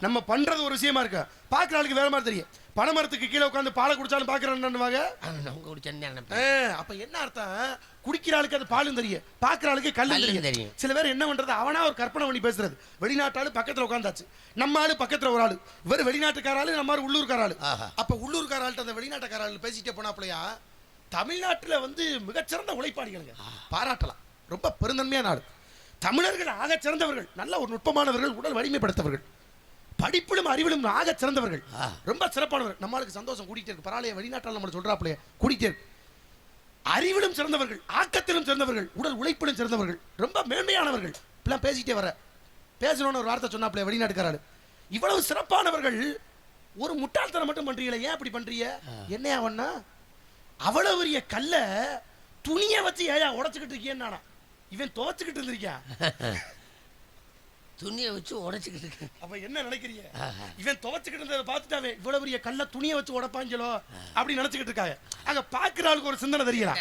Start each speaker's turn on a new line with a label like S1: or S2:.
S1: நம்ம பண்றது ஒரு விஷயமா இருக்கு, பாக்குற ஆளுக்கு வேற மாதிரி தெரியும். பனைமரத்துக்கு கீழே உட்காந்து பாலை குடிச்சாலும் பாக்குறாங்க. அப்ப என்ன அர்த்தம், குடிக்கிற ஆளுக்கு அது பாலும் தெரியும், பாக்குற ஆளுக்கு கல்லும் தெரியும். சில பேர் என்ன பண்றது, அவனா ஒரு கற்பனை பண்ணி பேசுறது. வெளிநாட்டாளு பக்கத்துல உட்காந்தாச்சு, நம்ம ஆளு பக்கத்துல ஒரு ஆளு, இவர் வெளிநாட்டுக்கார ஆளு, நம்ம ஆளு உள்ளூர்கார ஆளு. அப்ப உள்ளூர்கார ஆள்கிட்ட அந்த வெளிநாட்டுக்கார ஆளு பேசிட்டே போனாப்லையா, தமிழ்நாட்டுல வந்து மிகச்சிறந்த உழைப்பாளிகளுங்க, பாராட்டலாம், ரொம்ப பெருந்தன்மையான நாடு. தமிழர்கள் ஆக சிறந்தவர்கள், நல்ல ஒரு நுட்பமானவர்கள், உடல் வலிமைப்படுத்தவர்கள், படிப்பிலும் அறிவிலும் ஆக சிறந்தவர்கள், ரொம்ப சிறப்பானவர்கள். நம்மளுக்கு சந்தோஷம் கூட்டிகிட்டே இருக்கு, பரவாயில்லையே வெளிநாட்டில் நம்ம சொல்றாப்லையே கூட்டிகிட்டே இருக்கு. அறிவிலும் சிறந்தவர்கள், ஆக்கத்திலும் சிறந்தவர்கள், உடல் உழைப்பிலும் சிறந்தவர்கள், ரொம்ப மேன்மையானவர்கள். இப்பெல்லாம் பேசிட்டே வர பேசணும்னு ஒரு வார்த்தை சொன்னாப்லையே வெளிநாட்டுக்காரர்கள். இவ்வளவு சிறப்பானவர்கள் ஒரு முட்டாள்தனம் மட்டும் பண்றீங்களே, ஏன் அப்படி பண்றீங்க, என்ன ஆவன்னா, அவ்வளவு பெரிய கல்ல துணியை வச்சு ஏயா உடைச்சுக்கிட்டு இருக்கேன்னு இவன் துவச்சுக்கிட்டு இருந்திருக்கான்,
S2: துணியை வச்சு உடைச்சுக்கிட்டு.
S1: அப்ப என்ன நினைக்கிறீங்க, இவன் துவச்சுக்கிட்டு இருந்ததை பார்த்துட்டாவே இவ்வளவு பெரிய கல்ல துணியை வச்சு உடைப்பாங்களோ அப்படி நினைச்சுக்கிட்டு இருக்காங்க. அங்க பாக்குற ஆளுக்கு ஒரு சிந்தனை தெரியல.